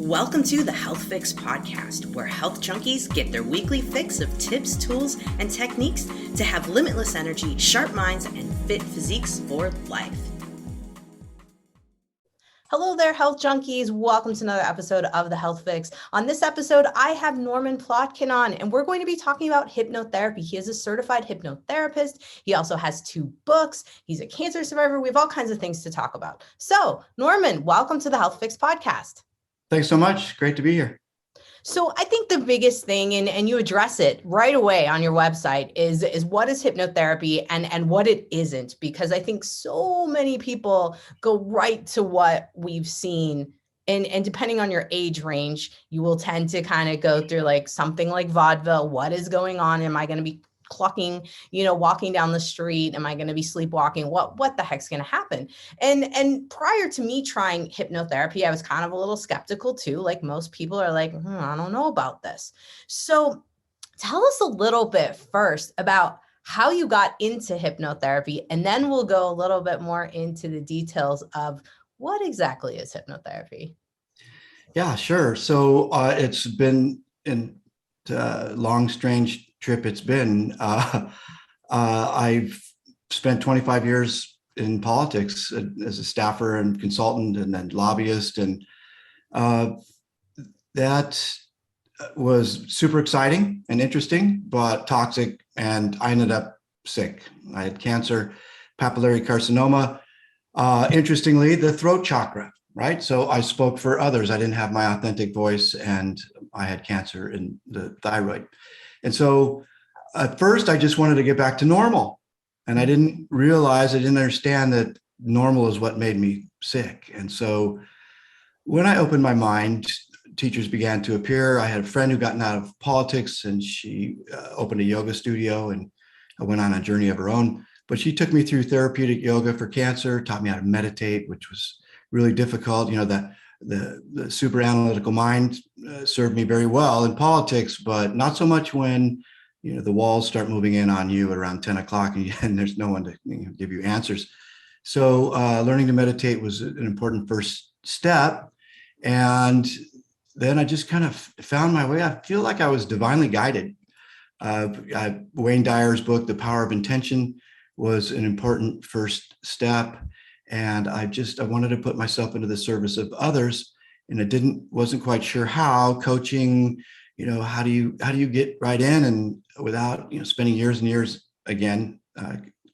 Welcome to the Health Fix podcast, where health junkies get their weekly fix of tips, tools, and techniques to have limitless energy, sharp minds, and fit physiques for life. Hello there, health junkies. Welcome to another episode of the Health Fix. On this episode, I have Norman Plotkin on, and we're going to be talking about hypnotherapy. He is a certified hypnotherapist. He also has 2 books. He's a cancer survivor. We have all kinds of things to talk about. So, Norman, welcome to the Health Fix podcast. Thanks so much. Great to be here. So I think the biggest thing, and you address it right away on your website, is what is hypnotherapy and what it isn't, because I think so many people go right to what we've seen. And depending on your age range, you will tend to kind of go through like something like vaudeville. What is going on? Am I going to be clucking, walking down the street? Am I going to be sleepwalking? What the heck's going to happen? And prior to me trying hypnotherapy, I was kind of a little skeptical too. Like most people are like, I don't know about this. So tell us a little bit first about how you got into hypnotherapy, and then we'll go a little bit more into the details of what exactly is hypnotherapy. Yeah, sure. So it's been a long, strange trip. It's been. I've spent 25 years in politics as a staffer and consultant, and then lobbyist, and that was super exciting and interesting, but toxic. And I ended up sick. I had cancer, papillary carcinoma. Interestingly, the throat chakra, right? So I spoke for others. I didn't have my authentic voice, and I had cancer in the thyroid. And so at first I just wanted to get back to normal. And I didn't understand that normal is what made me sick. And so when I opened my mind, teachers began to appear. I had a friend who gotten out of politics, and she opened a yoga studio, and I went on a journey of her own. But she took me through therapeutic yoga for cancer, taught me how to meditate, which was really difficult. The super analytical mind served me very well in politics, but not so much when the walls start moving in on you around 10 o'clock and there's no one to give you answers. So learning to meditate was an important first step. And then I just kind of found my way. I feel like I was divinely guided. Wayne Dyer's book, The Power of Intention, was an important first step. And I wanted to put myself into the service of others. And I wasn't quite sure how. Coaching, how do you get right in and without spending years and years again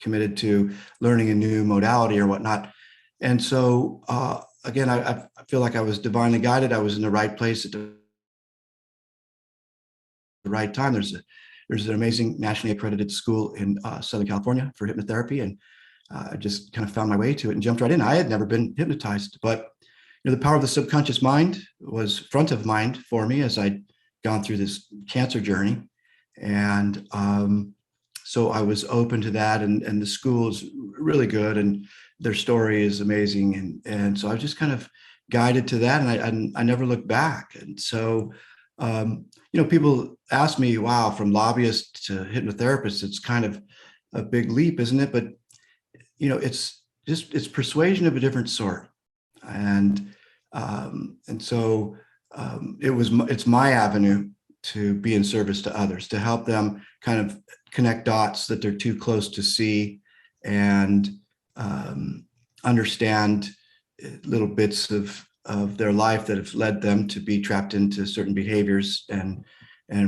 committed to learning a new modality or whatnot. And so again, I feel like I was divinely guided. I was in the right place at the right time. There's an amazing nationally accredited school in Southern California for hypnotherapy, and I just kind of found my way to it and jumped right in. I had never been hypnotized, but the power of the subconscious mind was front of mind for me as I'd gone through this cancer journey. And so I was open to that, and the school is really good, and their story is amazing. And so I was just kind of guided to that, and I never looked back. And so, people ask me, wow, from lobbyist to hypnotherapist, it's kind of a big leap, isn't it? But it's persuasion of a different sort. And so it's my avenue to be in service to others, to help them kind of connect dots that they're too close to see, and understand little bits of their life that have led them to be trapped into certain behaviors and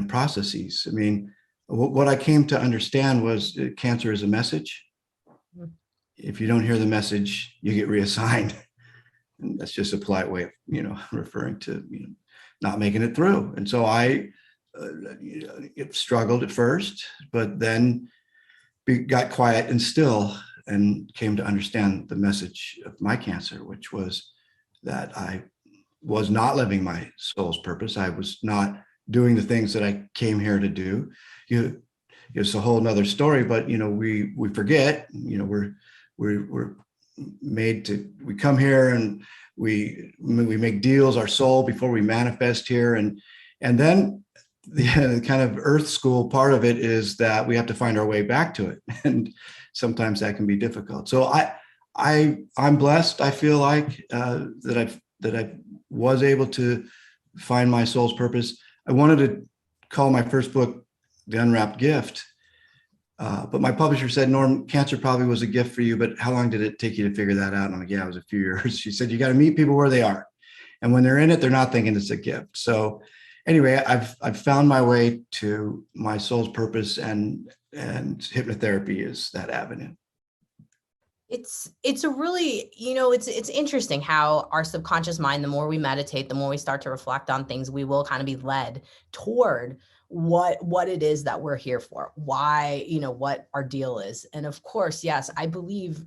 processes. I mean, what I came to understand was cancer is a message. If you don't hear the message, you get reassigned. And that's just a polite way of, referring to, not making it through. And so I struggled at first, but then got quiet and still, and came to understand the message of my cancer, which was that I was not living my soul's purpose. I was not doing the things that I came here to do. It's a whole nother story, but we forget. We're made to. We come here and we make deals, our soul, before we manifest here, and then the kind of earth school part of it is that we have to find our way back to it, and sometimes that can be difficult. So I'm blessed. I feel like that I was able to find my soul's purpose. I wanted to call my first book The Unwrapped Gift. But my publisher said, Norm, cancer probably was a gift for you, but how long did it take you to figure that out? And I'm like, yeah, it was a few years. She said, you got to meet people where they are. And when they're in it, they're not thinking it's a gift. So anyway, I've found my way to my soul's purpose, and hypnotherapy is that avenue. It's a really, it's interesting how our subconscious mind, the more we meditate, the more we start to reflect on things, we will kind of be led toward what it is that we're here for, why, what our deal is. And of course, yes, I believe,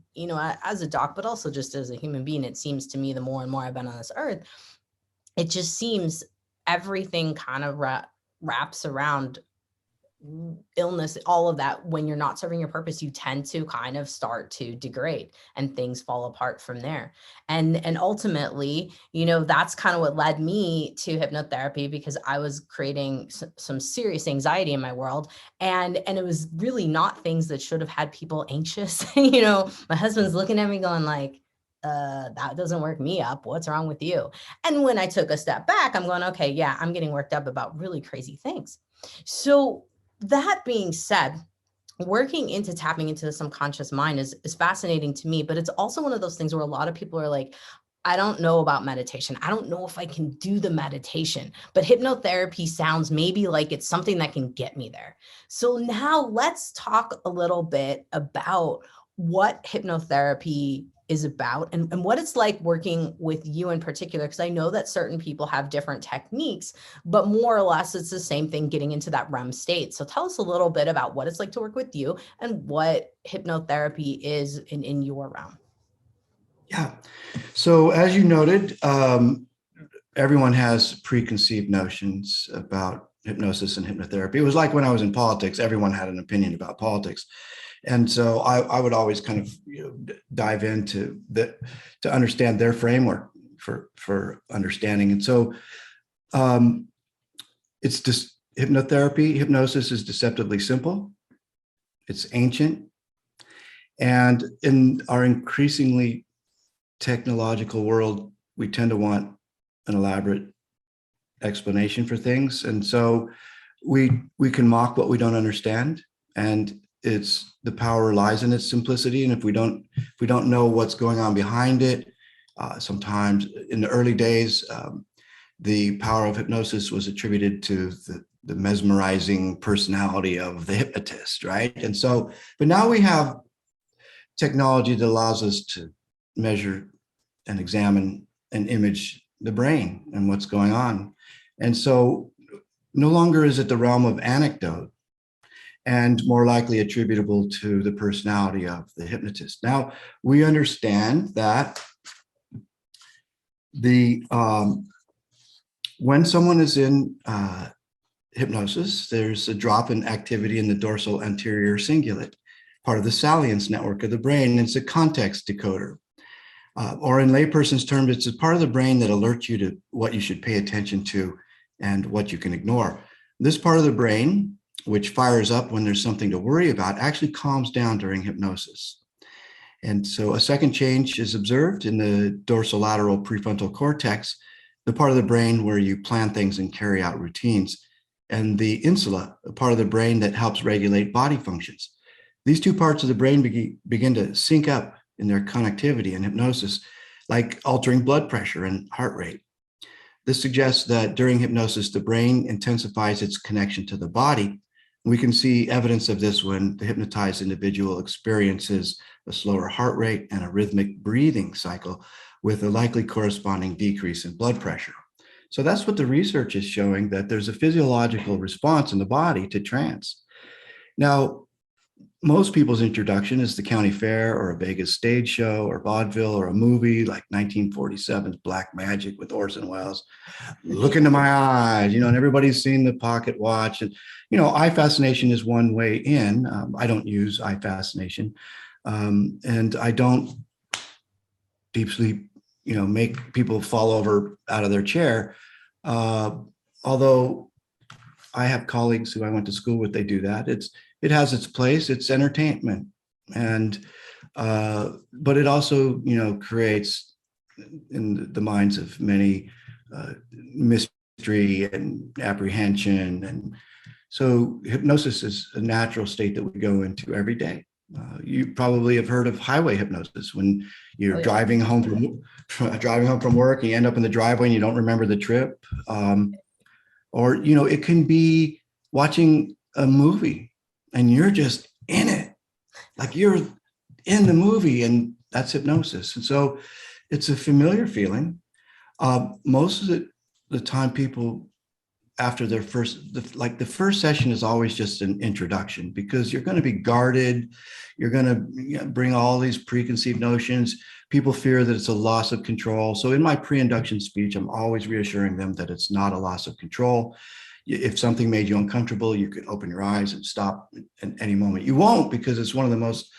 as a doc, but also just as a human being, it seems to me the more and more I've been on this earth, it just seems everything kind of wraps around illness, all of that. When you're not serving your purpose, you tend to kind of start to degrade and things fall apart from there. And ultimately, that's kind of what led me to hypnotherapy, because I was creating some serious anxiety in my world. And it was really not things that should have had people anxious. My husband's looking at me going like, that doesn't work me up. What's wrong with you? And when I took a step back, I'm going, okay, yeah, I'm getting worked up about really crazy things. So that being said, working into tapping into the subconscious mind is fascinating to me, but it's also one of those things where a lot of people are like, I don't know about meditation. I don't know if I can do the meditation, but hypnotherapy sounds maybe like it's something that can get me there. So now let's talk a little bit about what hypnotherapy is about and what it's like working with you in particular, because I know that certain people have different techniques, but more or less it's the same thing, getting into that REM state. So tell us a little bit about what it's like to work with you and what hypnotherapy is in your realm. Yeah. So as you noted, everyone has preconceived notions about hypnosis and hypnotherapy. It was like when I was in politics, everyone had an opinion about politics. And so I would always kind of dive into to understand their framework for understanding. And so it's just hypnotherapy. Hypnosis is deceptively simple. It's ancient. And in our increasingly technological world, we tend to want an elaborate explanation for things. And so we can mock what we don't understand. And it's the power lies in its simplicity. And if we don't know what's going on behind it, sometimes in the early days, the power of hypnosis was attributed to the mesmerizing personality of the hypnotist, right? And so, but now we have technology that allows us to measure and examine and image the brain and what's going on. And so no longer is it the realm of anecdote and more likely attributable to the personality of the hypnotist. Now, we understand that when someone is in hypnosis, there's a drop in activity in the dorsal anterior cingulate, part of the salience network of the brain. It's a context decoder. Or in layperson's terms, it's a part of the brain that alerts you to what you should pay attention to and what you can ignore. This part of the brain, which fires up when there's something to worry about, actually calms down during hypnosis. And so a second change is observed in the dorsolateral prefrontal cortex, the part of the brain where you plan things and carry out routines, and the insula, a part of the brain that helps regulate body functions. These two parts of the brain begin to sync up in their connectivity in hypnosis, like altering blood pressure and heart rate. This suggests that during hypnosis, the brain intensifies its connection to the body. We can see evidence of this when the hypnotized individual experiences a slower heart rate and a rhythmic breathing cycle with a likely corresponding decrease in blood pressure. So that's what the research is showing, that there's a physiological response in the body to trance. Now, most people's introduction is the county fair or a Vegas stage show or vaudeville or a movie like 1947's Black Magic with Orson Welles. Look into my eyes, and everybody's seen the pocket watch. And, eye fascination is one way in. I don't use eye fascination. And I don't deep sleep, make people fall over out of their chair. Although I have colleagues who I went to school with, they do that. It has its place. It's entertainment, and but it also, creates in the minds of many mystery and apprehension. And so hypnosis is a natural state that we go into every day. You probably have heard of highway hypnosis when you're driving home from work and you end up in the driveway and you don't remember the trip. Or, it can be watching a movie and you're just in it, like you're in the movie, and that's hypnosis. And so it's a familiar feeling. Most of the time people, after their the first session is always just an introduction, because you're going to be guarded. You're going to bring all these preconceived notions. People fear that it's a loss of control. So in my pre-induction speech, I'm always reassuring them that it's not a loss of control. If something made you uncomfortable, you could open your eyes and stop at any moment. You won't, because it's one of the most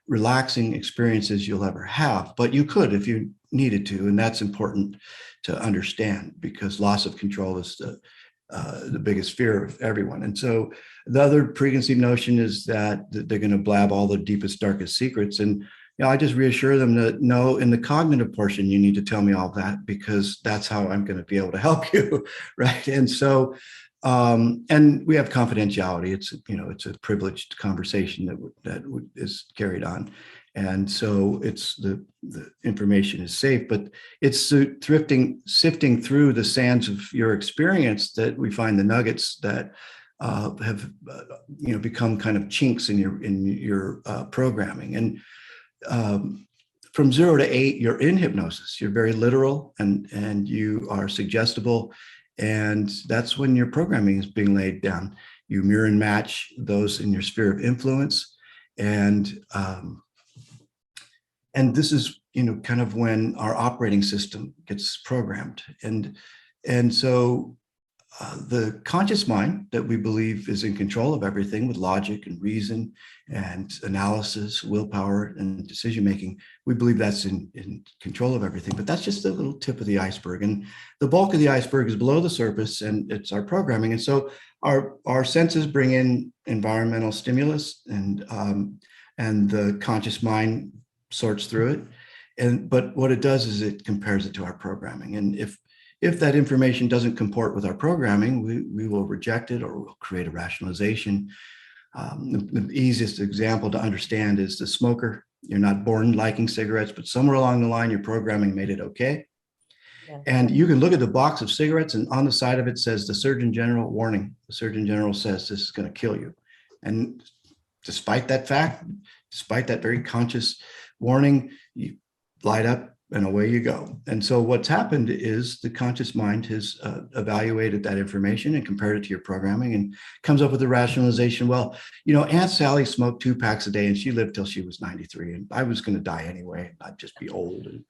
relaxing experiences you'll ever have, but you could if you needed to. And that's important to understand, because loss of control is the biggest fear of everyone. And so the other preconceived notion is that they're going to blab all the deepest, darkest secrets. And I just reassure them that no, in the cognitive portion, you need to tell me all that, because that's how I'm going to be able to help you, right? And so, and we have confidentiality. It's a privileged conversation that is carried on. And so it's the information is safe, but it's sifting through the sands of your experience that we find the nuggets that have become kind of chinks in your programming. And from 0 to 8, you're in hypnosis. You're very literal, and you are suggestible, and that's when your programming is being laid down. You mirror and match those in your sphere of influence, and this is, kind of when our operating system gets programmed. And so the conscious mind that we believe is in control of everything with logic and reason and analysis, willpower, and decision-making, we believe that's in control of everything. But that's just the little tip of the iceberg. And the bulk of the iceberg is below the surface, and it's our programming. And so our senses bring in environmental stimulus, and the conscious mind sorts through it. But what it does is it compares it to our programming. And if that information doesn't comport with our programming, we will reject it, or we'll create a rationalization. The easiest example to understand is the smoker. You're not born liking cigarettes, but somewhere along the line, your programming made it okay. Yeah. And you can look at the box of cigarettes, and on the side of it says the Surgeon General warning. The Surgeon General says this is going to kill you. And despite that fact, despite that very conscious warning, you light up and away you go. And so what's happened is the conscious mind has evaluated that information and compared it to your programming, and comes up with a rationalization. Well, Aunt Sally smoked 2 packs a day and she lived till she was 93, and I was going to die anyway. I'd just be old. And,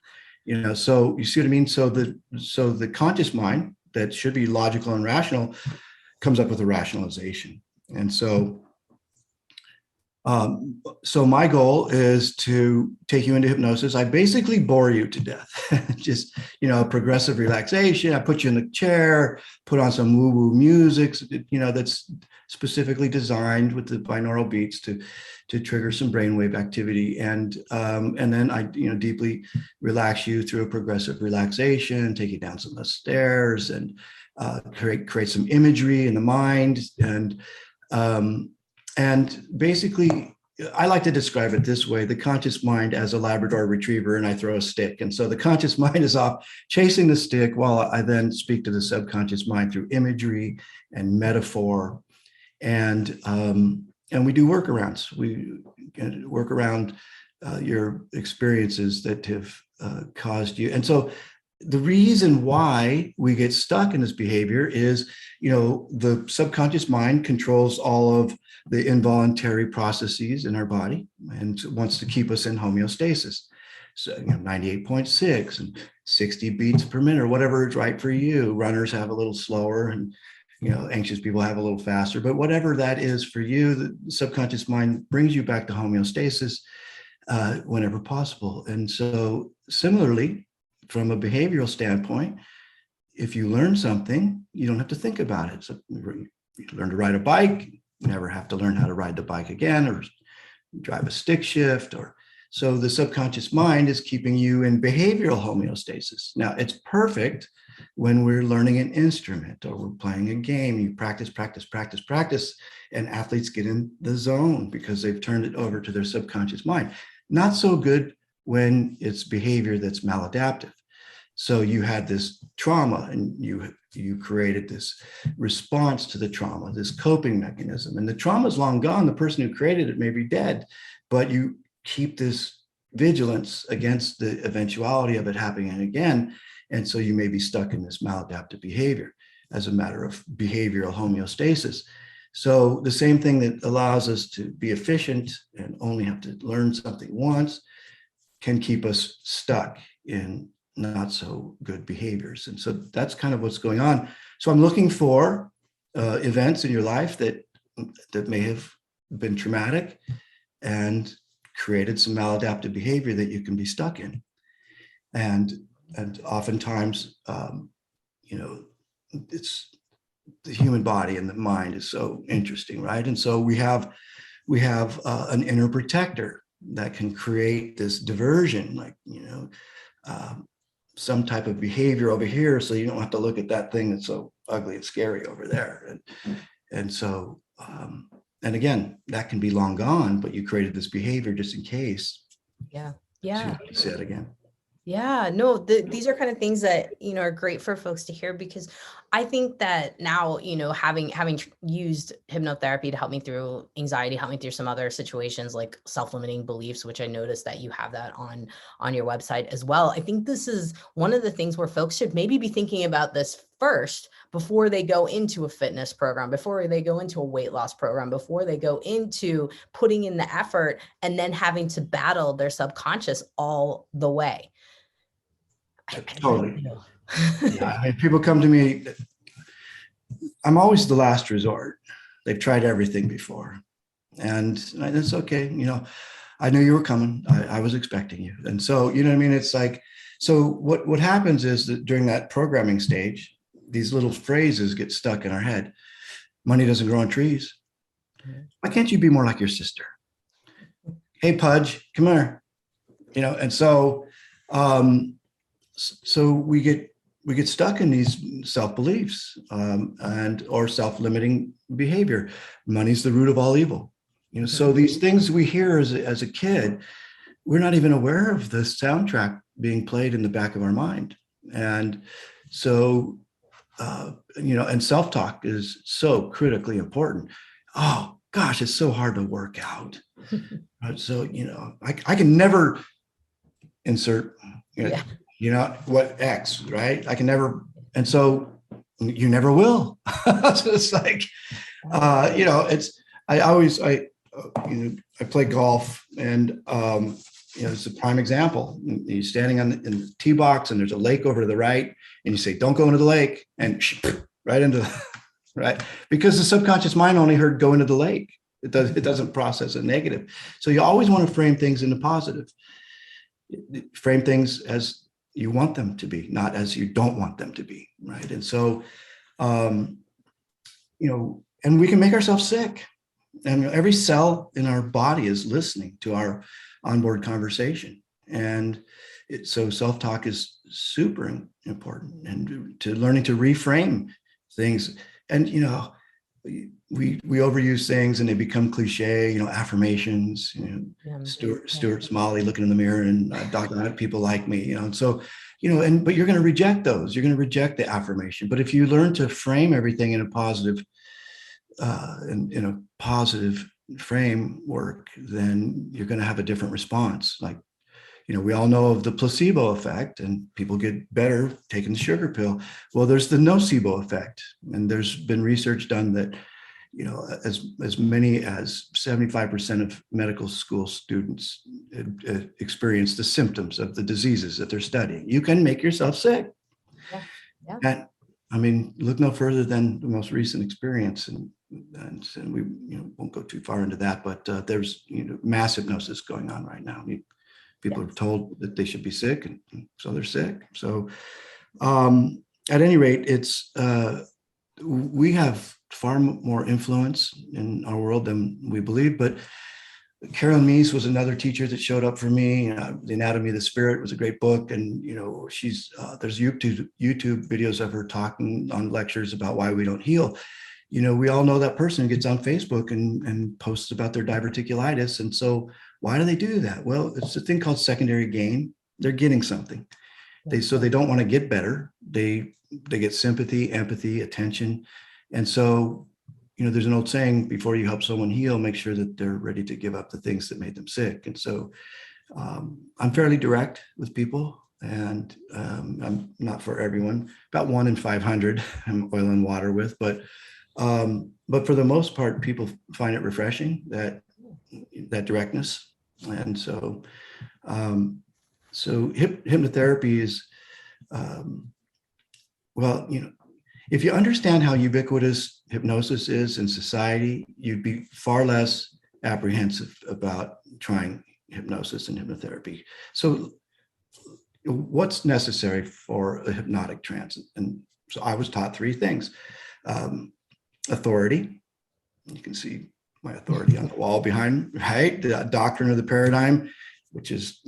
so you see what I mean? So the conscious mind that should be logical and rational comes up with a rationalization. And so my goal is to take you into hypnosis. I basically bore you to death. Just, progressive relaxation. I put you in the chair, put on some woo-woo music, that's specifically designed with the binaural beats to trigger some brainwave activity. And then I, deeply relax you through a progressive relaxation, take you down some of the stairs, and create some imagery in the mind. And basically, I like to describe it this way: the conscious mind as a Labrador retriever, and I throw a stick. And so the conscious mind is off chasing the stick, while I then speak to the subconscious mind through imagery and metaphor. And we do workarounds. We work around your experiences that have caused you. And so the reason why we get stuck in this behavior is, the subconscious mind controls all of the involuntary processes in our body and wants to keep us in homeostasis. So, 98.6 and 60 beats per minute, or whatever is right for you. Runners have a little slower, and, anxious people have a little faster. But whatever that is for you, the subconscious mind brings you back to homeostasis whenever possible. And so similarly, from a behavioral standpoint, if you learn something, you don't have to think about it. So you learn to ride a bike, you never have to learn how to ride the bike again, or drive a stick shift, or So the subconscious mind is keeping you in behavioral homeostasis. Now, it's perfect when we're learning an instrument or we're playing a game. You practice, practice, practice, practice, and athletes get in the zone because they've turned it over to their subconscious mind. Not so good when it's behavior that's maladaptive. So you had this trauma and you created this response to the trauma, this coping mechanism, and the trauma is long gone. The person who created it may be dead, but you keep this vigilance against the eventuality of it happening again. And so you may be stuck in this maladaptive behavior as a matter of behavioral homeostasis. So the same thing that allows us to be efficient and only have to learn something once can keep us stuck in not so good behaviors. And so that's kind of what's going on. So I'm looking for events in your life that may have been traumatic and created some maladaptive behavior that you can be stuck in. And oftentimes, it's the human body and the mind is so interesting, right? And so we have an inner protector that can create this diversion, like, some type of behavior over here, so you don't have to look at that thing that's so ugly and scary over there. And so, and again, that can be long gone, but you created this behavior just in case. Yeah. So you say it again. Yeah, no, these are kind of things that, are great for folks to hear, because I think that now, having used hypnotherapy to help me through anxiety, help me through some other situations like self-limiting beliefs, which I noticed that you have that on your website as well. I think this is one of the things where folks should maybe be thinking about this first before they go into a fitness program, before they go into a weight loss program, before they go into putting in the effort and then having to battle their subconscious all the way. Totally. Yeah, I mean, people come to me. I'm always the last resort. They've tried everything before, and it's okay. I knew you were coming. I was expecting you, and so what I mean. It's like, so what happens is that during that programming stage, these little phrases get stuck in our head. Money doesn't grow on trees. Why can't you be more like your sister? Hey, Pudge, come here. And so. So we get stuck in these self-beliefs and or self-limiting behavior. Money's the root of all evil. So these things we hear as a kid, we're not even aware of the soundtrack being played in the back of our mind. And so, and self-talk is so critically important. Oh gosh, it's so hard to work out. So, I can never insert, what X, right? I can never, and so you never will. So it's like, I play golf, and it's a prime example. You're standing in the tee box, and there's a lake over to the right, and you say, "Don't go into the lake," and right into right, because the subconscious mind only heard "go into the lake." It doesn't process a negative. So you always want to frame things into positive. Frame things as you want them to be, not as you don't want them to be, right? And so, and we can make ourselves sick. And every cell in our body is listening to our onboard conversation. And so self-talk is super important, and to learning to reframe things. And, we overuse things and they become cliche, affirmations, Stuart Smalley looking in the mirror and Dr. People like me, and so, but you're going to reject those. You're going to reject the affirmation. But if you learn to frame everything in a positive, in a positive framework, then you're going to have a different response. Like, we all know of the placebo effect, and people get better taking the sugar pill. Well, there's the nocebo effect, and there's been research done that, as many as 75% of medical school students experience the symptoms of the diseases that they're studying. You can make yourself sick. Yeah. And I mean, look no further than the most recent experience, and we won't go too far into that, but there's mass hypnosis going on right now. People are told that they should be sick, and so they're sick. So at any rate, it's we have far more influence in our world than we believe, but Carolyn Meese was another teacher that showed up for me. The Anatomy of the Spirit was a great book, and she's there's YouTube videos of her talking on lectures about why we don't heal. We all know that person who gets on Facebook and posts about their diverticulitis, and so why do they do that? Well, it's a thing called secondary gain. They're getting something. So they don't want to get better. They get sympathy, empathy, attention, and so. There's an old saying, before you help someone heal, make sure that they're ready to give up the things that made them sick. And so I'm fairly direct with people, and I'm not for everyone. About 1 in 500 I'm oil and water with, but for the most part, people find it refreshing, that directness. And so hypnotherapy is, if you understand how ubiquitous hypnosis is in society, you'd be far less apprehensive about trying hypnosis and hypnotherapy. So what's necessary for a hypnotic trance? And so I was taught 3 things. Authority. You can see my authority on the wall behind, right? The doctrine of the paradigm, which is,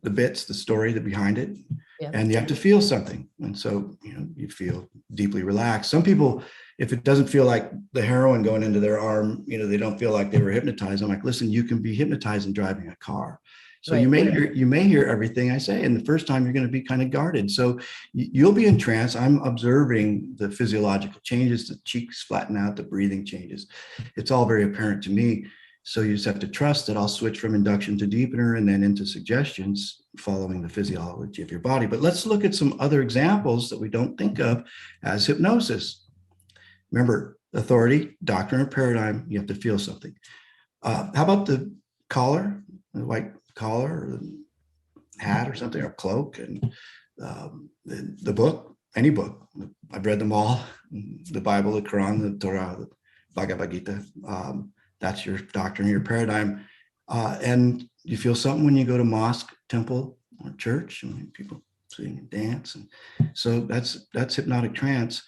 the bits, the story that behind it. Yeah. And you have to feel something. And so, you feel deeply relaxed. Some people, if it doesn't feel like the heroin going into their arm, they don't feel like they were hypnotized. I'm like, listen, you can be hypnotized in driving a car. So right. You may hear everything I say. And the first time you're going to be kind of guarded. So you'll be in trance. I'm observing the physiological changes, the cheeks flatten out, the breathing changes. It's all very apparent to me. So you just have to trust that I'll switch from induction to deepener and then into suggestions following the physiology of your body. But let's look at some other examples that we don't think of as hypnosis. Remember, authority, doctrine, or paradigm, you have to feel something. How about the collar, the white collar, or the hat or something, or cloak, and the book, any book. I've read them all, the Bible, the Quran, the Torah, the Bhagavad Gita. That's your doctrine, your paradigm. And you feel something when you go to mosque, temple, or church, and people sing and dance. And so that's hypnotic trance.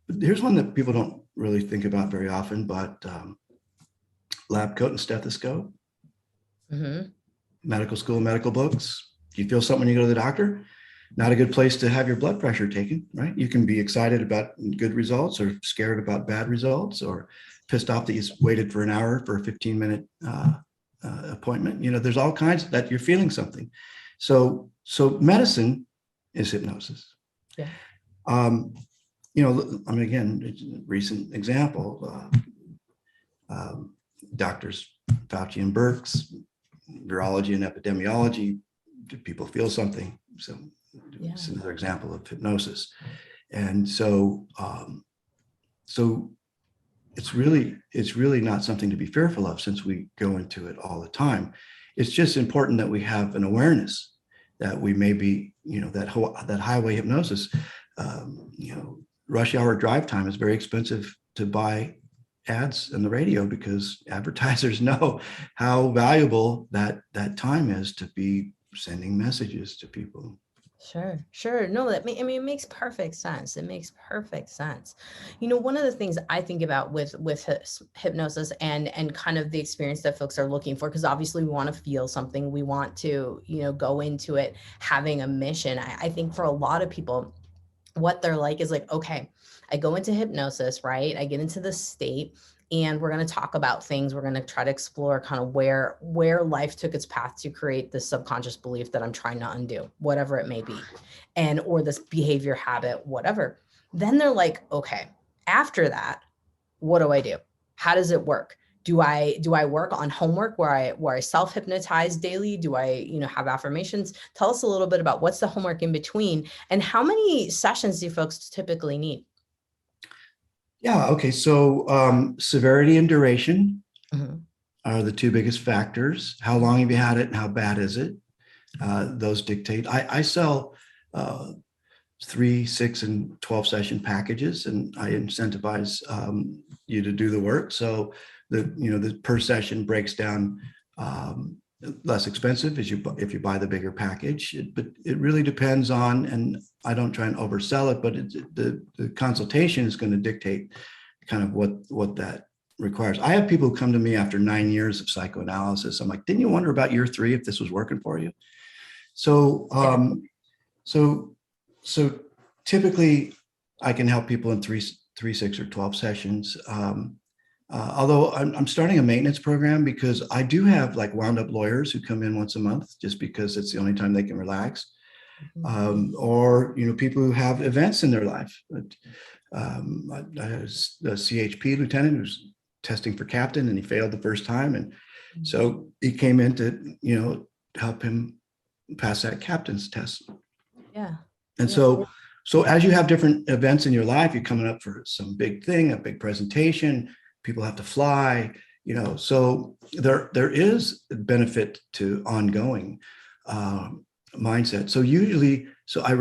But here's one that people don't really think about very often, but lab coat and stethoscope, medical school, medical books. Do you feel something when you go to the doctor? Not a good place to have your blood pressure taken, right? You can be excited about good results or scared about bad results, or pissed off that you waited for an hour for a 15-minute appointment. There's all kinds that you're feeling something. So medicine is hypnosis. Yeah. Again, recent example, doctors Fauci and Birx, virology and epidemiology. Do people feel something? So it's another example of hypnosis. And so it's really not something to be fearful of, since we go into it all the time. It's just important that we have an awareness that we may be, that highway hypnosis, rush hour drive time is very expensive to buy ads on the radio, because advertisers know how valuable that time is to be sending messages to people. Sure. No, it makes perfect sense. It makes perfect sense. One of the things I think about with hypnosis and kind of the experience that folks are looking for, because obviously we want to feel something, we want to, go into it having a mission. I think for a lot of people, what they're like is like, okay, I go into hypnosis, right? I get into this state, and we're going to talk about things. We're going to try to explore kind of where life took its path to create this subconscious belief that I'm trying to undo, whatever it may be, or this behavior, habit, whatever. Then they're like, okay, after that, what do I do? How does it work? Do I work on homework where I self-hypnotize daily? Do I, have affirmations? Tell us a little bit about what's the homework in between, and how many sessions do folks typically need? Yeah. Okay. So severity and duration are the 2 biggest factors. How long have you had it, and how bad is it? Those dictate. I sell 3, 6, and 12 session packages, and I incentivize you to do the work. So the per session breaks down less expensive if you buy the bigger package. But it really depends on, and I don't try and oversell it, but the consultation is going to dictate kind of what that requires. I have people who come to me after 9 years of psychoanalysis. I'm like, didn't you wonder about year 3 if this was working for you? So, so, so typically I can help people in three, 6, or 12 sessions. Although I'm starting a maintenance program because I do have like wound up lawyers who come in once a month just because it's the only time they can relax. Or, people who have events in their life. I had a CHP lieutenant who's testing for captain and he failed the first time. And so he came in to, help him pass that captain's test. Yeah. And so as you have different events in your life, you're coming up for some big thing, a big presentation, people have to fly, so there is benefit to ongoing mindset. So usually, I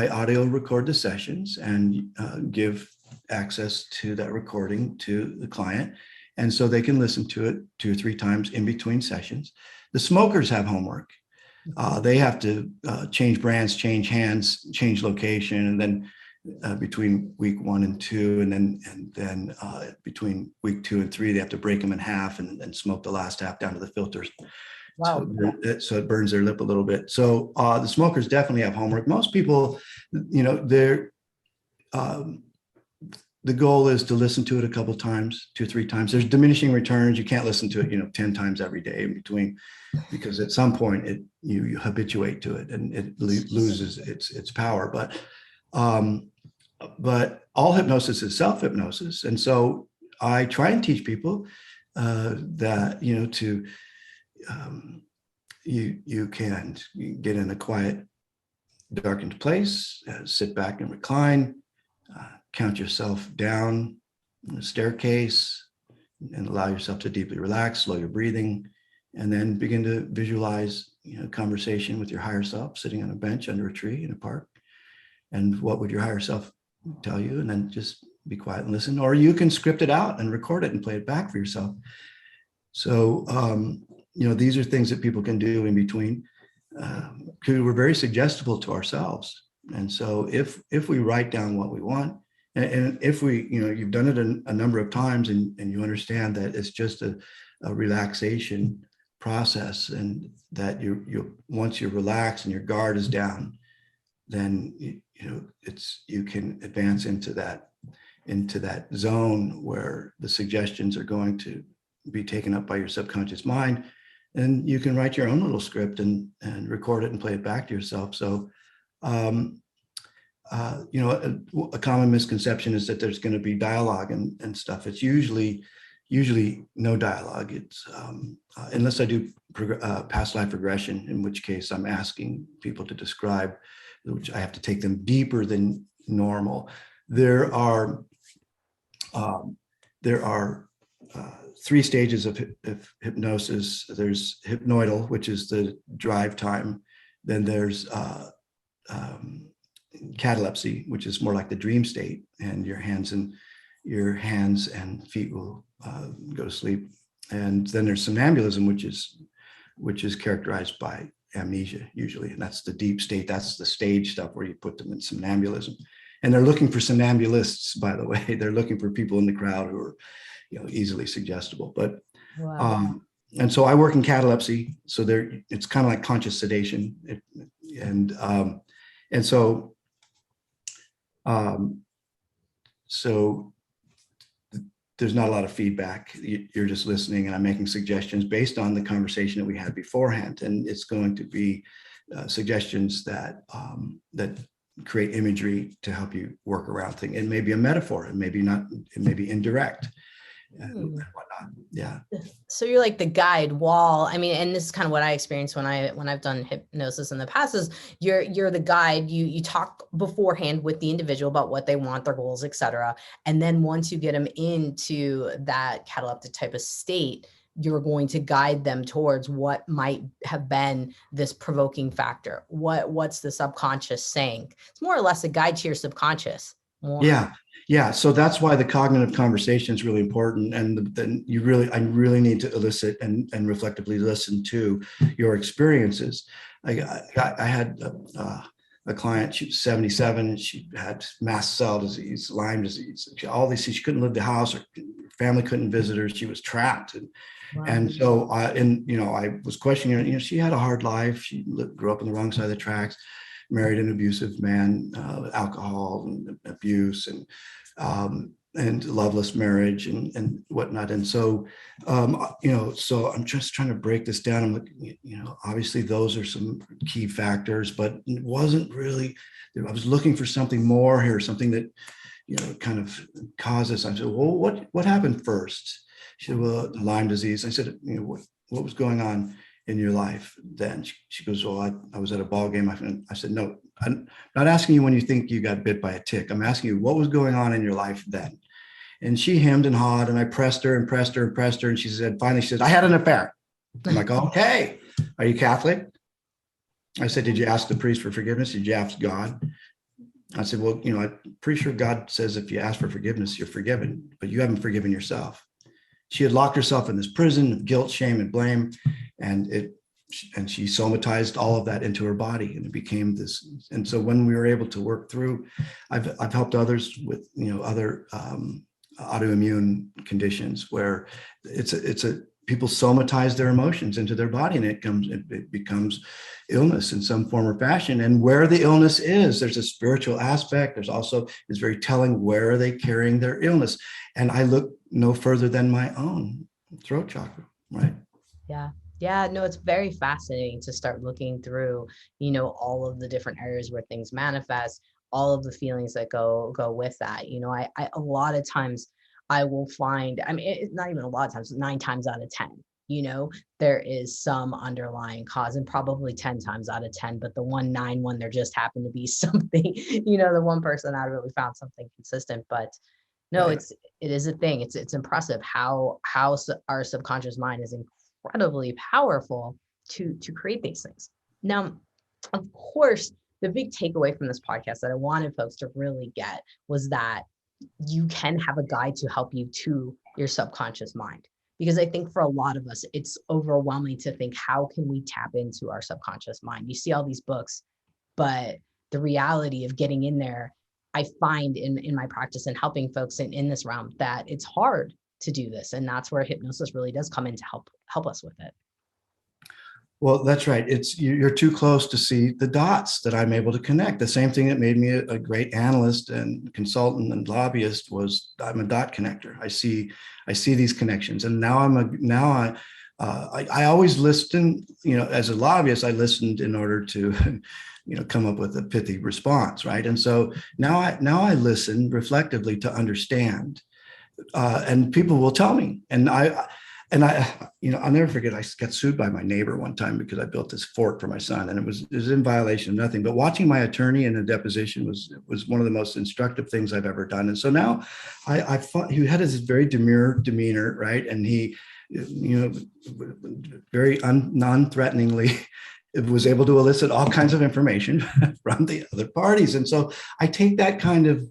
audio record the sessions and give access to that recording to the client. And so they can listen to it 2 or 3 times in between sessions. The smokers have homework. They have to change brands, change hands, change location, and then between week 1 and 2, and then between week 2 and 3, they have to break them in half and smoke the last half down to the filters. Wow. So it burns their lip a little bit. So the smokers definitely have homework. Most people, they're the goal is to listen to it a couple times, 2 or 3 times. There's diminishing returns. You can't listen to it, 10 times every day in between, because at some point you habituate to it and it loses its power. But all hypnosis is self-hypnosis. And so I try and teach people that, you can get in a quiet, darkened place, sit back and recline, count yourself down a staircase and allow yourself to deeply relax, slow your breathing, and then begin to visualize, conversation with your higher self sitting on a bench under a tree in a park. And what would your higher self tell you? And then just be quiet and listen. Or you can script it out and record it and play it back for yourself. So, these are things that people can do in between, because we're very suggestible to ourselves. And so if we write down what we want, and if we, you've done it a number of times and you understand that it's just a relaxation process, and that you once you're relaxed and your guard is down, then you can advance into that zone where the suggestions are going to be taken up by your subconscious mind, and you can write your own little script and record it and play it back to yourself. So a common misconception is that there's going to be dialogue and stuff. It's usually no dialogue. It's unless I do past life regression, in which case I'm asking people to describe, which I have to take them deeper than normal. There are 3 stages of hypnosis. There's hypnoidal, which is the drive time. Then there's catalepsy, which is more like the dream state, and your hands and feet will go to sleep. And then there's somnambulism, which is characterized by amnesia usually, and that's the deep state. That's the stage stuff where you put them in somnambulism. And they're looking for somnambulists, by the way. They're looking for people in the crowd who are, easily suggestible. But Wow. And so I work in catalepsy, so it's kind of like conscious sedation, so there's not a lot of feedback. You're just listening, and I'm making suggestions based on the conversation that we had beforehand, and it's going to be suggestions that create imagery to help you work around things. It may be a metaphor, it may be not, it may be indirect. And whatnot. Yeah. So you're like the guide wall. I mean, and this is kind of what I experienced when I've done hypnosis in the past, is you're the guide. You talk beforehand with the individual about what they want, their goals, etc. And then once you get them into that cataleptic type of state, you're going to guide them towards what might have been this provoking factor. What's the subconscious saying? It's more or less a guide to your subconscious. More. Yeah. So that's why the cognitive conversation is really important. And then I really need to elicit and reflectively listen to your experiences. I had a client, she was 77, and she had mast cell disease, Lyme disease, she couldn't leave the house, her family couldn't visit her. She was trapped. Wow. And so, I was questioning her. She had a hard life. She grew up on the wrong side of the tracks, married an abusive man, alcohol and abuse, and loveless marriage and whatnot. And so, so I'm just trying to break this down. I'm looking, obviously those are some key factors, but it wasn't really, I was looking for something more here, something that, kind of causes. I said, well, what happened first? She said, well, Lyme disease. I said, what was going on in your life then? She goes, well, I was at a ball game. I said, no, I'm not asking you when you think you got bit by a tick. I'm asking you what was going on in your life then. And she hemmed and hawed, and I pressed her and pressed her and pressed her. And finally, she said, I had an affair. I'm like, okay, are you Catholic? I said, did you ask the priest for forgiveness? Did you ask God? I said, well, I'm pretty sure God says if you ask for forgiveness, you're forgiven, but you haven't forgiven yourself. She had locked herself in this prison of guilt, shame, and blame, and she somatized all of that into her body, and it became this. And so when we were able to work through, I've helped others with other autoimmune conditions where it's a people somatize their emotions into their body, and it becomes illness in some form or fashion. And where the illness is, there's a spiritual aspect. There's also, it's very telling, where are they carrying their illness? And I look no further than my own throat chakra, right? Yeah. Yeah, no, it's very fascinating to start looking through, all of the different areas where things manifest, all of the feelings that go with that. I a lot of times I will find, I mean, it's not even a lot of times, 9 times out of 10, there is some underlying cause, and probably 10 times out of 10, but the 9 one, there just happened to be something, the one person out of it, we found something consistent. But no, Right. it is a thing. It's impressive how our subconscious mind is incredibly powerful to create these things. Now, of course, the big takeaway from this podcast that I wanted folks to really get was that you can have a guide to help you to your subconscious mind. Because I think for a lot of us, it's overwhelming to think, how can we tap into our subconscious mind? You see all these books, but the reality of getting in there, I find in my practice and helping folks in this realm that it's hard to do this. And that's where hypnosis really does come in to help us with it. Well, that's right. You're too close to see the dots that I'm able to connect. The same thing that made me a great analyst and consultant and lobbyist was I'm a dot connector. I see these connections, and now I always listen. As a lobbyist, I listened in order to, come up with a pithy response, right? And so now I listen reflectively to understand, and people will tell me, and I'll never forget, I got sued by my neighbor one time because I built this fort for my son, and it was in violation of nothing. But watching my attorney in a deposition was one of the most instructive things I've ever done. And so now he had this very demure demeanor, right? And he, very non-threateningly was able to elicit all kinds of information from the other parties. And so I take that kind of,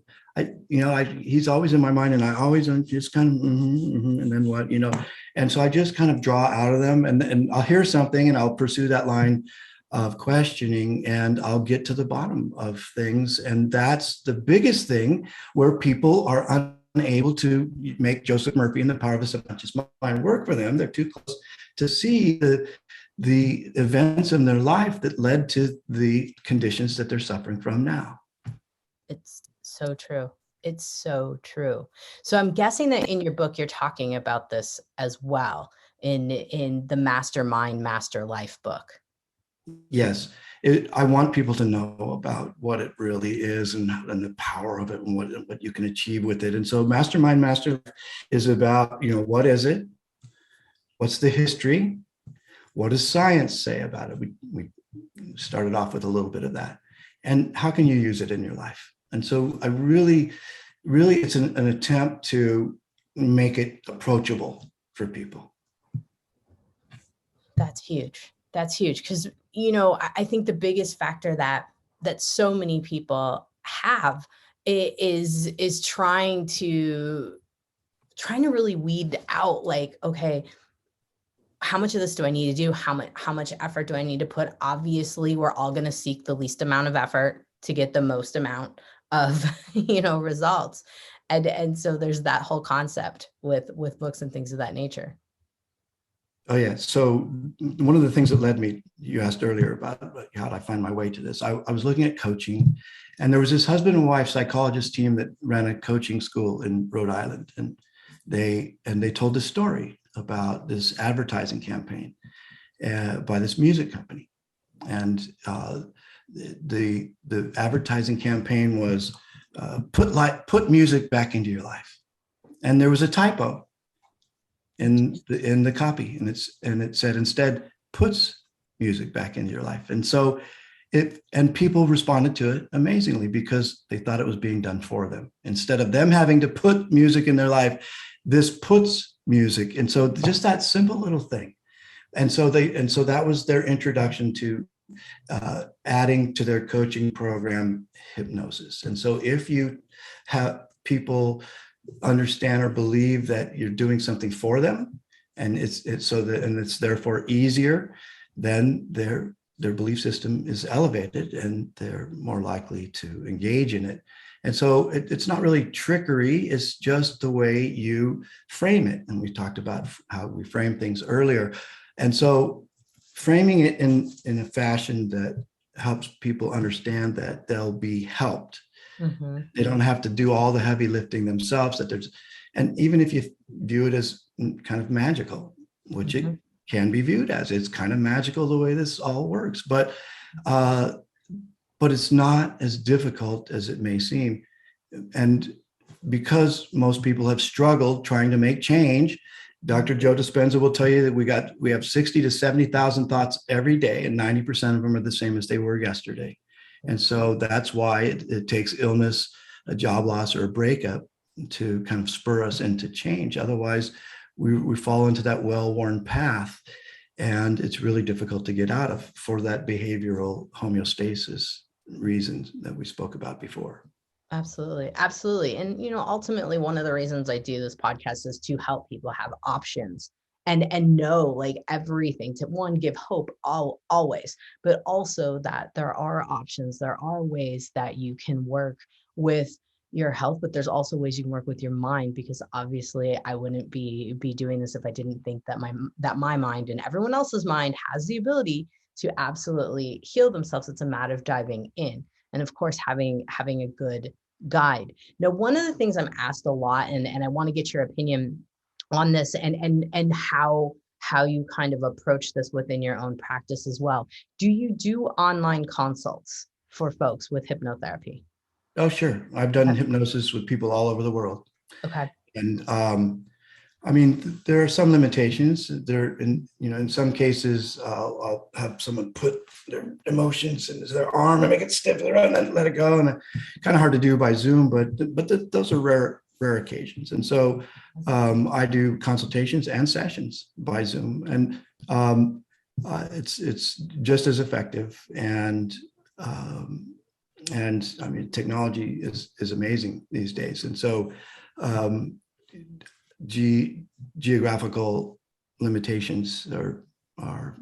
he's always in my mind, and I always just kind of, and then what, and so I just kind of draw out of them, and I'll hear something and I'll pursue that line of questioning, and I'll get to the bottom of things. And that's the biggest thing where people are unable to make Joseph Murphy and the Power of the Subconscious Mind work for them. They're too close to see the events in their life that led to the conditions that they're suffering from now. It's so true. It's so true. So I'm guessing that in your book, you're talking about this as well in the Mastermind, Master Life book. Yes. I want people to know about what it really is and the power of it and what you can achieve with it. And so Mastermind, Master Life is about, what is it? What's the history? What does science say about it? We started off with a little bit of that. And how can you use it in your life? And so I really, it's an attempt to make it approachable for people. That's huge. That's huge. Because, I think the biggest factor that so many people have is trying to really weed out, like, okay, how much of this do I need to do? How much effort do I need to put? Obviously, we're all going to seek the least amount of effort to get the most amount of, results. And so there's that whole concept with books and things of that nature. Oh yeah. So one of the things that led me, you asked earlier about how did I find my way to this? I was looking at coaching, and there was this husband and wife psychologist team that ran a coaching school in Rhode Island, and they told this story about this advertising campaign by this music company, and the advertising campaign was put music back into your life, and there was a typo in the copy, and it said instead puts music back into your life. And so people responded to it amazingly because they thought it was being done for them instead of them having to put music in their life. This puts music. And so just that simple little thing. And so that was their introduction to adding to their coaching program hypnosis. And so if you have people understand or believe that you're doing something for them, and it's therefore easier, then their belief system is elevated and they're more likely to engage in it. And so it's not really trickery, it's just the way you frame it. And we talked about how we frame things earlier. And so framing it in a fashion that helps people understand that they'll be helped. Mm-hmm. They don't have to do all the heavy lifting themselves. And even if you view it as kind of magical, which mm-hmm. it can be viewed as, it's kind of magical the way this all works, but it's not as difficult as it may seem. And because most people have struggled trying to make change, Dr. Joe Dispenza will tell you that we have 60 to 70,000 thoughts every day, and 90% of them are the same as they were yesterday. And so that's why it takes illness, a job loss, or a breakup to kind of spur us into change. Otherwise, we fall into that well-worn path, and it's really difficult to get out of for that behavioral homeostasis reasons that we spoke about before. Absolutely. Absolutely. And, ultimately, one of the reasons I do this podcast is to help people have options and know like everything, to one, give hope always, but also that there are options, there are ways that you can work with your health, but there's also ways you can work with your mind, because obviously I wouldn't be doing this if I didn't think that my mind and everyone else's mind has the ability to absolutely heal themselves. It's a matter of diving in. And of course, having a good guide. Now, one of the things I'm asked a lot, and I want to get your opinion on this, and how you kind of approach this within your own practice as well. Do you do online consults for folks with hypnotherapy? Oh, sure. I've done hypnosis with people all over the world. Okay. And I mean, there are some limitations. In some cases, I'll have someone put their emotions into their arm and make it stiff and then let it go. And kind of hard to do by Zoom, but those are rare occasions. And so I do consultations and sessions by Zoom, and it's just as effective. And I mean, technology is amazing these days. And so geographical limitations are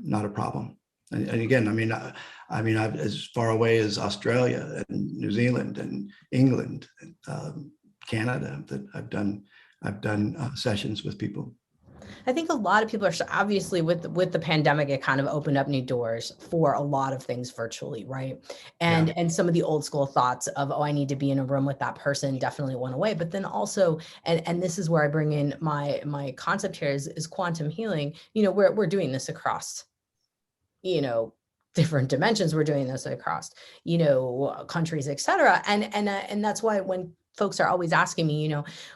not a problem. And again, I mean, I've as far away as Australia and New Zealand and England, and Canada, that I've done sessions with people. I think a lot of people are obviously with the pandemic, it kind of opened up new doors for a lot of things virtually, right? And some of the old school thoughts of, I need to be in a room with that person definitely went away. But then also, and this is where I bring in my concept here is quantum healing. We're doing this across, different dimensions. We're doing this across, countries, et cetera. And that's why when folks are always asking me,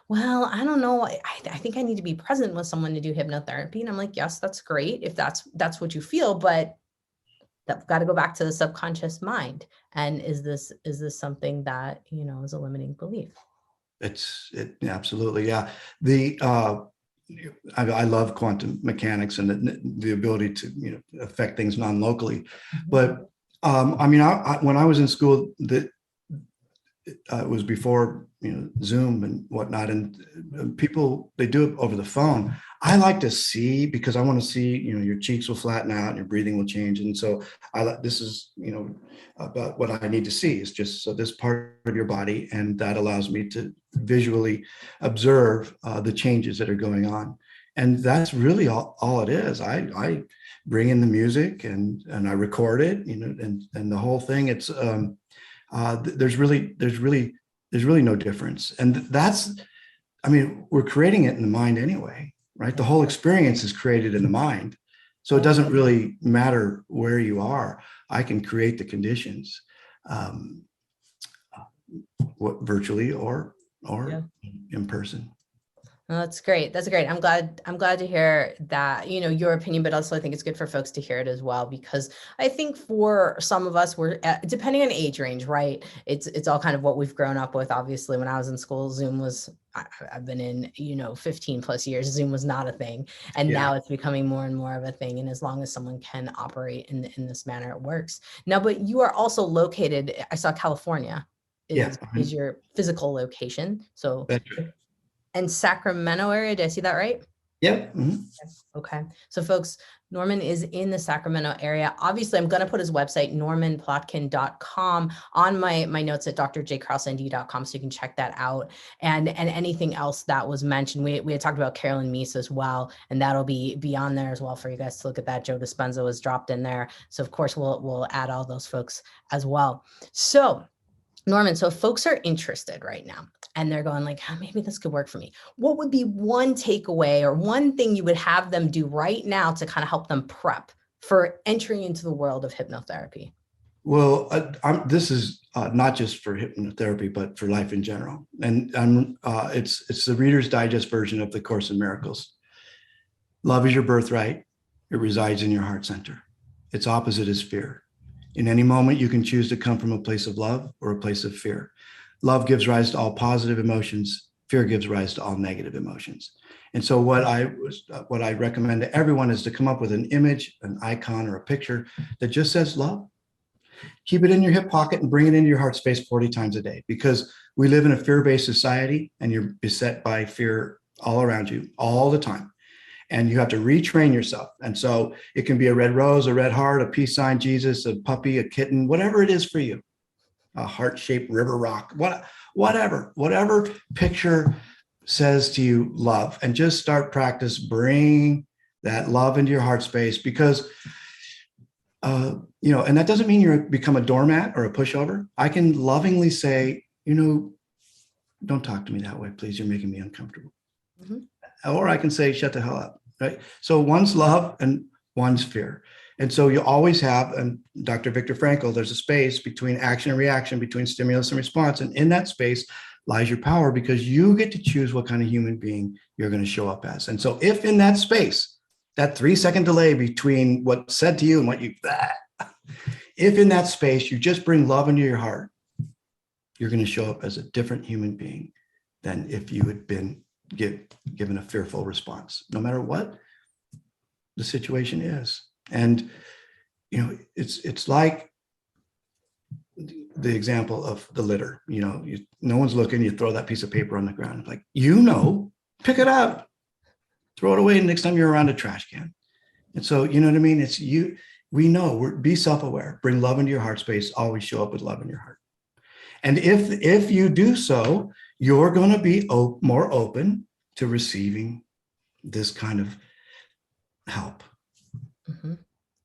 well, I don't know, I think I need to be present with someone to do hypnotherapy. And I'm like, yes, that's great if that's what you feel, but that's got to go back to the subconscious mind. And is this something that, is a limiting belief? Absolutely. Yeah. I love quantum mechanics and the ability to, affect things non-locally. Mm-hmm. But when I was in school, it was before, Zoom and whatnot, and people, they do it over the phone. I like to see, because I want to see, your cheeks will flatten out and your breathing will change. And so this is, about what I need to see is just so this part of your body, and that allows me to visually observe the changes that are going on. And that's really all it is. I bring in the music and I record it, and the whole thing. It's there's really no difference. And we're creating it in the mind anyway, right? The whole experience is created in the mind. So it doesn't really matter where you are. I can create the conditions, virtually or in person. Well, that's great. That's great. I'm glad to hear that, your opinion, but also I think it's good for folks to hear it as well, because I think for some of us, we're depending on age range, right? It's all kind of what we've grown up with. Obviously, when I was in school, Zoom was, I've been in, 15 plus years, Zoom was not a thing. And now it's becoming more and more of a thing. And as long as someone can operate in this manner, it works. Now, but you are also located, I saw California is your physical location. So that's right. And Sacramento area. Did I see that right? Yep. Mm-hmm. Okay. So folks, Norman is in the Sacramento area. Obviously, I'm going to put his website, normanplotkin.com, on my notes at drjcarlsnd.com, so you can check that out. And anything else that was mentioned. We had talked about Carolyn Meese as well, and that'll be on there as well for you guys to look at that. Joe Dispenza was dropped in there. So of course, we'll add all those folks as well. So Norman, so if folks are interested right now and they're going like, maybe this could work for me, what would be one takeaway or one thing you would have them do right now to kind of help them prep for entering into the world of hypnotherapy? Well, this is not just for hypnotherapy, but for life in general. And it's the Reader's Digest version of the Course in Miracles. Love is your birthright. It resides in your heart center. Its opposite is fear. In any moment, you can choose to come from a place of love or a place of fear. Love gives rise to all positive emotions. Fear gives rise to all negative emotions. And so what I recommend to everyone is to come up with an image, an icon, or a picture that just says love. Keep it in your hip pocket and bring it into your heart space 40 times a day, because we live in a fear-based society and you're beset by fear all around you all the time. And you have to retrain yourself. And so it can be a red rose, a red heart, a peace sign, Jesus, a puppy, a kitten, whatever it is for you, a heart-shaped river rock, whatever picture says to you love, and just start practice bringing that love into your heart space, because, and that doesn't mean you become a doormat or a pushover. I can lovingly say, don't talk to me that way, please. You're making me uncomfortable. Mm-hmm. Or I can say, shut the hell up. Right. So one's love and one's fear. And so you always have, and Dr. Viktor Frankl, there's a space between action and reaction, between stimulus and response. And in that space lies your power, because you get to choose what kind of human being you're going to show up as. And so if in that space, that 3-second delay between what's said to you and what if in that space you just bring love into your heart, you're going to show up as a different human being than if you had been given a fearful response, no matter what the situation is. And it's like the example of the litter. No one's looking. You throw that piece of paper on the ground. It's like, pick it up, throw it away next time you're around a trash can. And so, you know what I mean? It's you. We know. Be self-aware. Bring love into your heart space. Always show up with love in your heart. And if you do so, you're going to be more open to receiving this kind of help. Mm-hmm.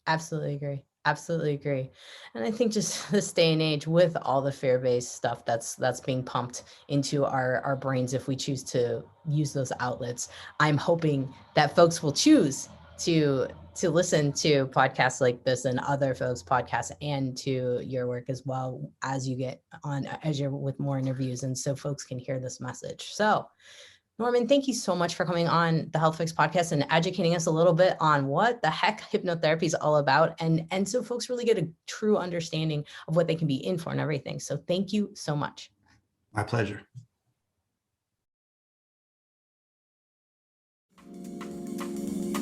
Absolutely agree. Absolutely agree. And I think just this day and age, with all the fear-based stuff that's being pumped into our brains, if we choose to use those outlets, I'm hoping that folks will choose to listen to podcasts like this and other folks' podcasts, and to your work as well, as you're with more interviews, and so folks can hear this message. So Norman, thank you so much for coming on the Health Fix podcast and educating us a little bit on what the heck hypnotherapy is all about. And so folks really get a true understanding of what they can be in for and everything. So thank you so much. My pleasure.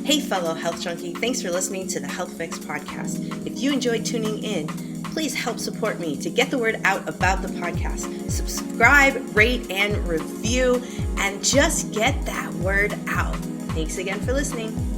Hey, fellow health junkie, thanks for listening to the Health Fix podcast. If you enjoyed tuning in, please help support me to get the word out about the podcast. Subscribe, rate, and review, and just get that word out. Thanks again for listening.